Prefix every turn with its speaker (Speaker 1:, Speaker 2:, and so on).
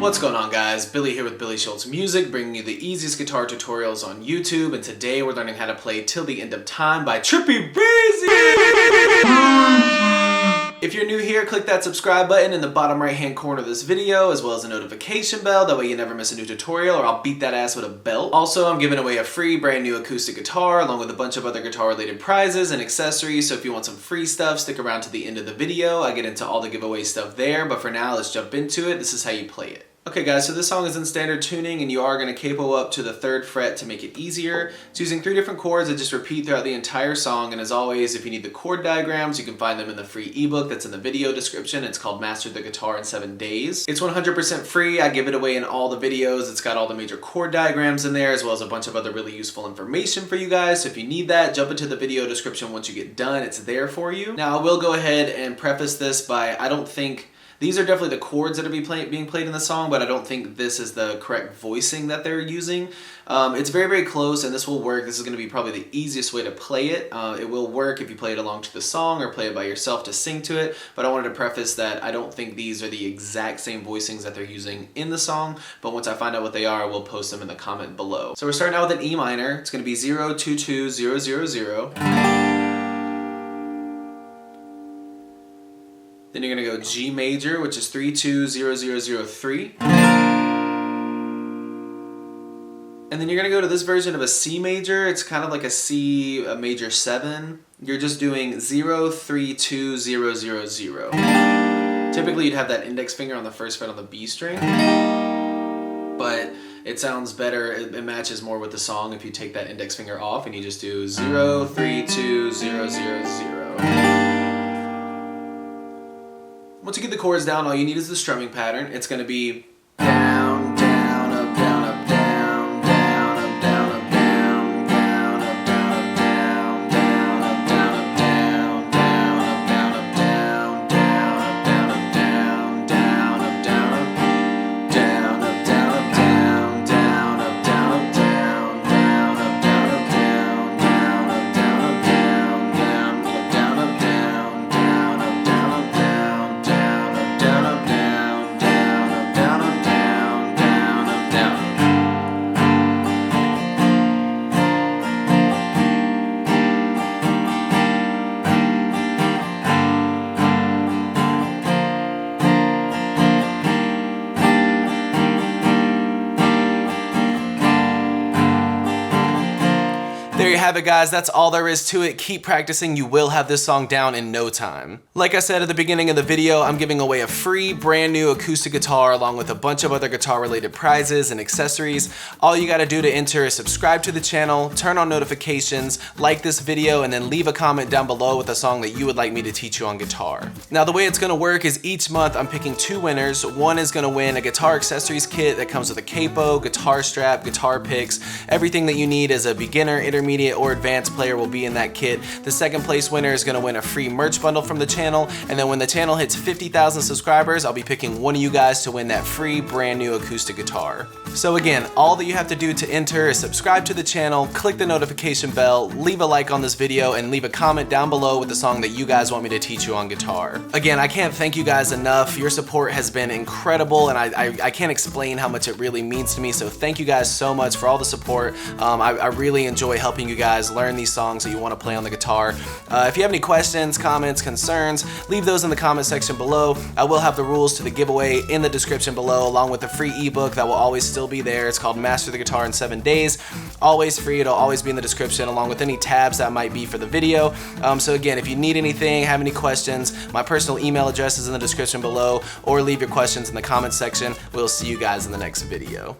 Speaker 1: What's going on, guys? Billy here with Billy Schultz Music, bringing you the easiest guitar tutorials on YouTube, and today we're learning how to play Till the End of Time by Trippie. If you're new here, click that subscribe button in the bottom right hand corner of this video, as well as the notification bell, that way you never miss a new tutorial or I'll beat that ass with a belt. Also, I'm giving away a free brand new acoustic guitar along with a bunch of other guitar related prizes and accessories, so if you want some free stuff, stick around to the end of the video. I get into all the giveaway stuff there, but for now, let's jump into it. This is how you play it. Okay guys, so this song is in standard tuning and you are going to capo up to the 3rd fret to make it easier. It's using 3 different chords that just repeat throughout the entire song, and as always, if you need the chord diagrams, you can find them in the free ebook that's in the video description. It's called Master the Guitar in 7 Days. It's 100% free. I give it away in all the videos. It's got all the major chord diagrams in there, as well as a bunch of other really useful information for you guys. So if you need that, jump into the video description once you get done. It's there for you. Now I will go ahead and preface this by, I don't think these are definitely the chords that are being played in the song, but I don't think this is the correct voicing that they're using. It's very, very close, and this will work. This is going to be probably the easiest way to play it. It will work if you play it along to the song or play it by yourself to sing to it, but I wanted to preface that I don't think these are the exact same voicings that they're using in the song, but once I find out what they are, we'll post them in the comment below. So we're starting out with an E minor. It's going to be 0, 2, 2, 0, 0, 0. Then you're going to go G major, which is 3, 2, 0, 0, 0, 3. And then you're going to go to this version of a C major. It's kind of like a C major 7. You're just doing 0, 3, 2, 0, 0, 0. Typically you'd have that index finger on the 1st fret on the B string, but it sounds better, it matches more with the song if you take that index finger off and you just do 0, 3, 2, 0, 0, 0. Once you get the chords down, all you need is the strumming pattern. It's going to be down, down, up, down, up, down, down, up, down, up, down, down, up, down, up, down, down, up, down, up, down, down, up, down, up, down, down, up, down, up, down, down, up, down, up, down, up, down, up, down, down, up, down, up, down, down, up, down, up, down, down, up, down, up, down, down, up, down, up, down, down, up, down, up, down. There you have it, guys. That's all there is to it. Keep practicing. You will have this song down in no time. Like I said at the beginning of the video, I'm giving away a free brand new acoustic guitar along with a bunch of other guitar related prizes and accessories. All you got to do to enter is subscribe to the channel, turn on notifications, like this video, and then leave a comment down below with a song that you would like me to teach you on guitar. Now the way it's going to work is each month I'm picking 2 winners. One is going to win a guitar accessories kit that comes with a capo, guitar strap, guitar picks. Everything that you need as a beginner, intermediate, or advanced player will be in that kit. The 2nd place winner is going to win a free merch bundle from the channel, and then when the channel hits 50,000 subscribers, I'll be picking one of you guys to win that free brand new acoustic guitar. So again, all that you have to do to enter is subscribe to the channel, click the notification bell, leave a like on this video, and leave a comment down below with the song that you guys want me to teach you on guitar. Again, I can't thank you guys enough. Your support has been incredible, and I can't explain how much it really means to me, so thank you guys so much for all the support. I really enjoy helping you guys learn these songs that you want to play on the guitar. If you have any questions, comments, concerns, leave those in the comment section below. I will have the rules to the giveaway in the description below, along with the free ebook that will always still be there. It's called Master the Guitar in 7 Days. Always free. It'll always be in the description, along with any tabs that might be for the video. So again, if you need anything, have any questions, my personal email address is in the description below, or leave your questions in the comment section. We'll see you guys in the next video.